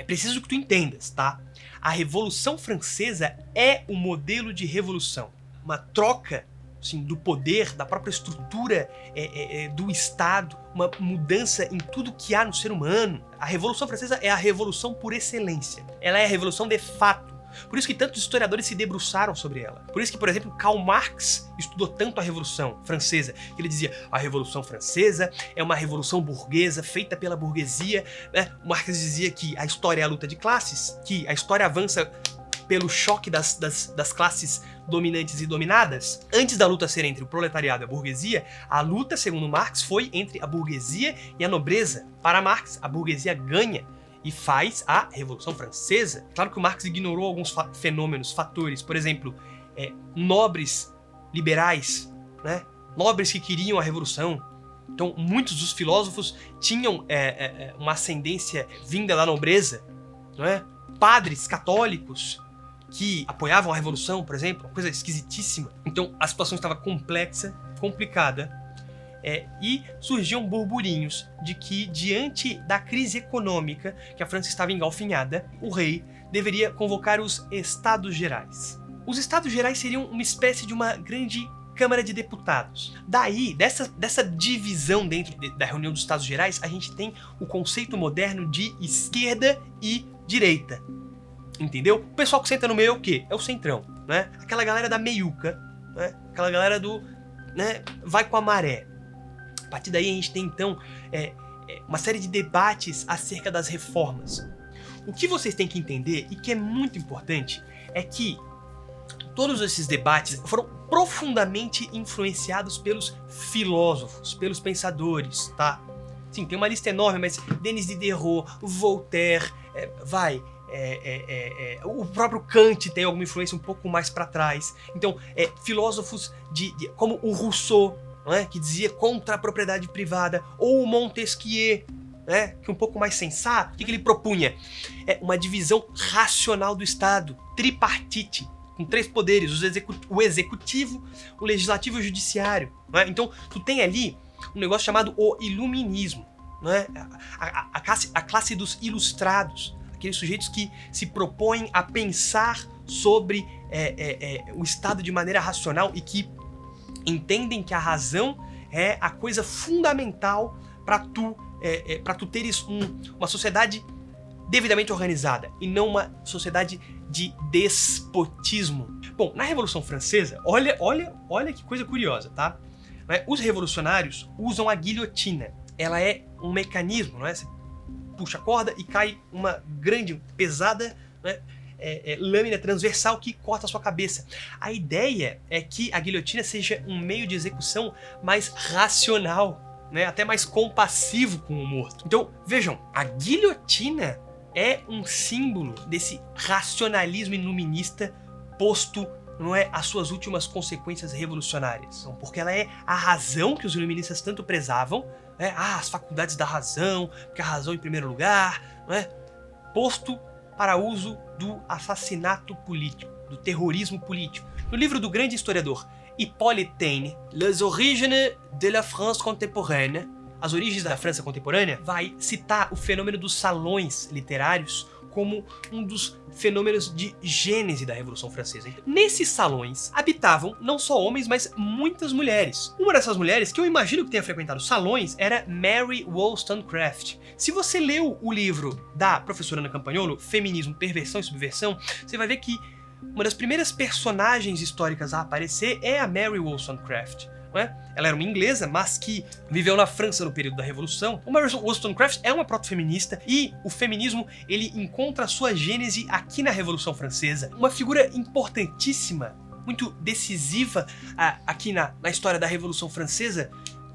preciso que tu entendas, tá? A Revolução Francesa é um modelo de revolução. Uma troca, assim, do poder, da própria estrutura do Estado, uma mudança em tudo que há no ser humano. A Revolução Francesa é a revolução por excelência. Ela é a revolução de fato. Por isso que tantos historiadores se debruçaram sobre ela. Por isso que, por exemplo, Karl Marx estudou tanto a Revolução Francesa. Ele dizia, a Revolução Francesa é uma revolução burguesa, feita pela burguesia. Né? Marx dizia que a história é a luta de classes, que a história avança pelo choque das classes dominantes e dominadas. Antes da luta ser entre o proletariado e a burguesia, a luta, segundo Marx, foi entre a burguesia e a nobreza. Para Marx, a burguesia ganha e faz a Revolução Francesa. Claro que o Marx ignorou alguns fenômenos, fatores, por exemplo, nobres liberais, né? Nobres que queriam a revolução. Então, muitos dos filósofos tinham uma ascendência vinda da nobreza, não é? Padres católicos que apoiavam a revolução, por exemplo, uma coisa esquisitíssima. Então, a situação estava complexa, complicada, e surgiam burburinhos de que, diante da crise econômica que a França estava engalfinhada, o rei deveria convocar os Estados Gerais. Os Estados Gerais seriam uma espécie de uma grande Câmara de Deputados. Daí, dessa divisão dentro da reunião dos Estados Gerais, a gente tem o conceito moderno de esquerda e direita. Entendeu? O pessoal que senta no meio é o quê? É o centrão, né? Aquela galera da meiuca, né? Aquela galera do, né, vai com a maré. A partir daí a gente tem, então, uma série de debates acerca das reformas. O que vocês têm que entender, e que é muito importante, é que todos esses debates foram profundamente influenciados pelos filósofos, pelos pensadores, tá? Sim, tem uma lista enorme, mas Denis Diderot, Voltaire, o próprio Kant tem alguma influência um pouco mais para trás. Então, filósofos como o Rousseau, né, que dizia contra a propriedade privada, ou o Montesquieu, né, que é um pouco mais sensato. O que ele propunha? Uma divisão racional do Estado, tripartite, com 3 poderes, o executivo, o legislativo e o judiciário. Né? Então, tu tem ali um negócio chamado o iluminismo, né? A classe dos ilustrados, aqueles sujeitos que se propõem a pensar sobre o Estado de maneira racional e que entendem que a razão é a coisa fundamental para tu teres uma sociedade devidamente organizada e não uma sociedade de despotismo. Bom, na Revolução Francesa, olha que coisa curiosa, tá? Os revolucionários usam a guilhotina. Ela é um mecanismo, não é? Você puxa a corda e cai uma grande, pesada, né, lâmina transversal que corta a sua cabeça. A ideia é que a guilhotina seja um meio de execução mais racional, né, até mais compassivo com o morto. Então, vejam, a guilhotina é um símbolo desse racionalismo iluminista posto, não é, às suas últimas consequências revolucionárias. Porque ela é a razão que os iluministas tanto prezavam, né? As faculdades da razão, porque a razão em primeiro lugar, não é? Posto para uso do assassinato político, do terrorismo político. No livro do grande historiador Hippolyte Taine, Les origines de la France contemporaine, As origens da França contemporânea, vai citar o fenômeno dos salões literários como um dos fenômenos de gênese da Revolução Francesa. Nesses salões habitavam não só homens, mas muitas mulheres. Uma dessas mulheres, que eu imagino que tenha frequentado salões, era Mary Wollstonecraft. Se você leu o livro da professora Ana Campagnolo, Feminismo, Perversão e Subversão, você vai ver que uma das primeiras personagens históricas a aparecer é a Mary Wollstonecraft. Ela era uma inglesa, mas que viveu na França no período da Revolução. O Mary Wollstonecraft é uma proto-feminista e o feminismo ele encontra a sua gênese aqui na Revolução Francesa. Uma figura importantíssima, muito decisiva aqui na história da Revolução Francesa,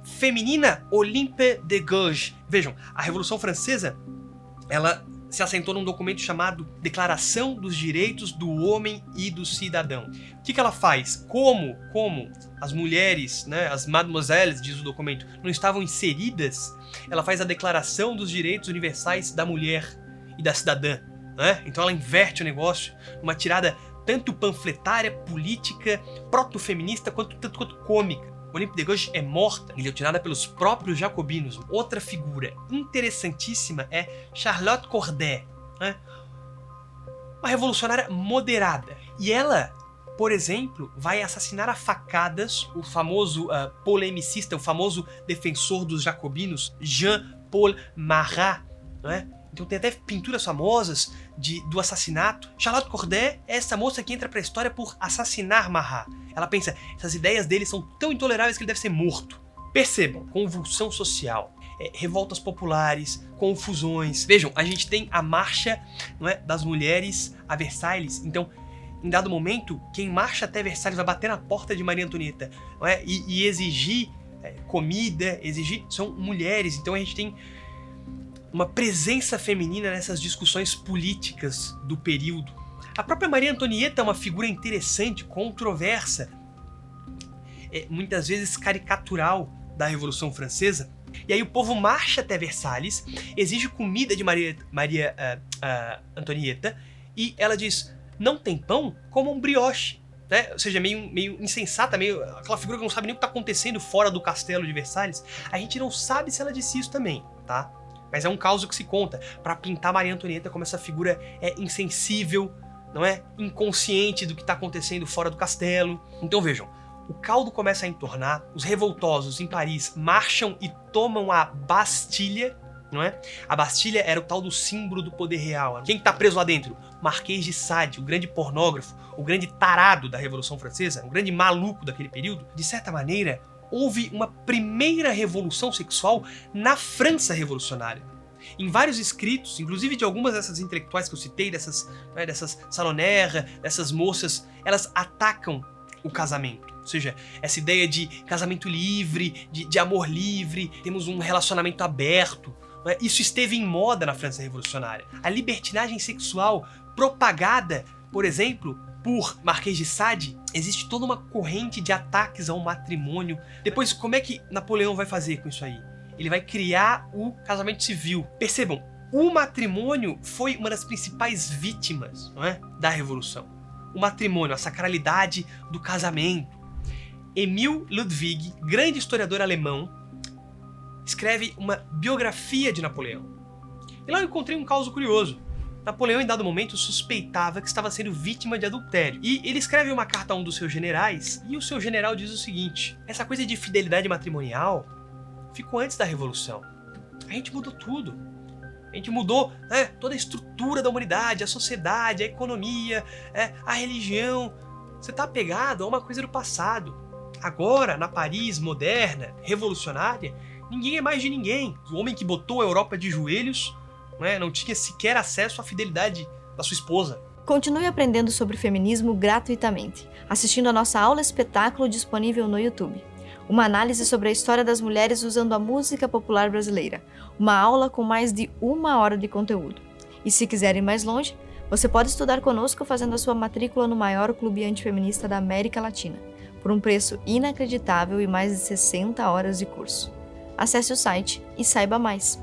feminina, Olympe de Gouges. Vejam, a Revolução Francesa, ela se assentou num documento chamado Declaração dos Direitos do Homem e do Cidadão. O que ela faz? Como as mulheres, né, as mademoiselles, diz o documento, não estavam inseridas, ela faz a Declaração dos Direitos Universais da Mulher e da Cidadã. Né? Então ela inverte o negócio, uma tirada tanto panfletária, política, proto-feminista, tanto quanto cômica. Olympe de Gouges é morta, guilhotinada pelos próprios jacobinos. Outra figura interessantíssima é Charlotte Corday. né? Uma revolucionária moderada. E ela, por exemplo, vai assassinar a facadas o famoso polemicista, o famoso defensor dos jacobinos, Jean-Paul Marat, né? Então tem até pinturas famosas do assassinato. Charlotte Corday é essa moça que entra pra história por assassinar Marat. Ela pensa, essas ideias dele são tão intoleráveis que ele deve ser morto. Percebam, convulsão social, revoltas populares, confusões. Vejam, a gente tem a marcha, não é, das mulheres a Versalhes. Então, em dado momento, quem marcha até Versalhes vai bater na porta de Maria Antonieta, não é, e exigir comida, são mulheres. Então a gente tem uma presença feminina nessas discussões políticas do período. A própria Maria Antonieta é uma figura interessante, controversa, muitas vezes caricatural da Revolução Francesa. E aí o povo marcha até Versalhes, exige comida de Maria Antonieta, e ela diz, não tem pão? Como um brioche. Né? Ou seja, meio insensata, meio aquela figura que não sabe nem o que está acontecendo fora do castelo de Versalhes. A gente não sabe se ela disse isso também, tá? Mas é um caso que se conta para pintar Maria Antonieta como essa figura insensível, não é? Inconsciente do que está acontecendo fora do castelo. Então vejam, o caldo começa a entornar, os revoltosos em Paris marcham e tomam a Bastilha, não é? A Bastilha era o tal do símbolo do poder real. Quem está preso lá dentro? Marquês de Sade, o grande pornógrafo, o grande tarado da Revolução Francesa, o grande maluco daquele período. De certa maneira, houve uma primeira revolução sexual na França revolucionária. Em vários escritos, inclusive de algumas dessas intelectuais que eu citei, dessas Salonère, dessas moças, elas atacam o casamento. Ou seja, essa ideia de casamento livre, de amor livre, temos um relacionamento aberto. Isso esteve em moda na França revolucionária. A libertinagem sexual propagada, por exemplo, por Marquês de Sade, existe toda uma corrente de ataques ao matrimônio. Depois, como é que Napoleão vai fazer com isso aí? Ele vai criar o casamento civil. Percebam, o matrimônio foi uma das principais vítimas, não é, da Revolução. O matrimônio, a sacralidade do casamento. Emil Ludwig, grande historiador alemão, escreve uma biografia de Napoleão. E lá eu encontrei um caso curioso. Napoleão, em dado momento, suspeitava que estava sendo vítima de adultério. E ele escreve uma carta a um dos seus generais, e o seu general diz o seguinte: essa coisa de fidelidade matrimonial ficou antes da Revolução. A gente mudou tudo. A gente mudou, né, toda a estrutura da humanidade, a sociedade, a economia, a religião. Você está apegado a uma coisa do passado. Agora, na Paris moderna, revolucionária, ninguém é mais de ninguém. O homem que botou a Europa de joelhos, não tinha sequer acesso à fidelidade da sua esposa. Continue aprendendo sobre feminismo gratuitamente, assistindo a nossa aula espetáculo disponível no YouTube. Uma análise sobre a história das mulheres usando a música popular brasileira. Uma aula com mais de 1 hora de conteúdo. E se quiser ir mais longe, você pode estudar conosco fazendo a sua matrícula no maior clube antifeminista da América Latina, por um preço inacreditável e mais de 60 horas de curso. Acesse o site e saiba mais.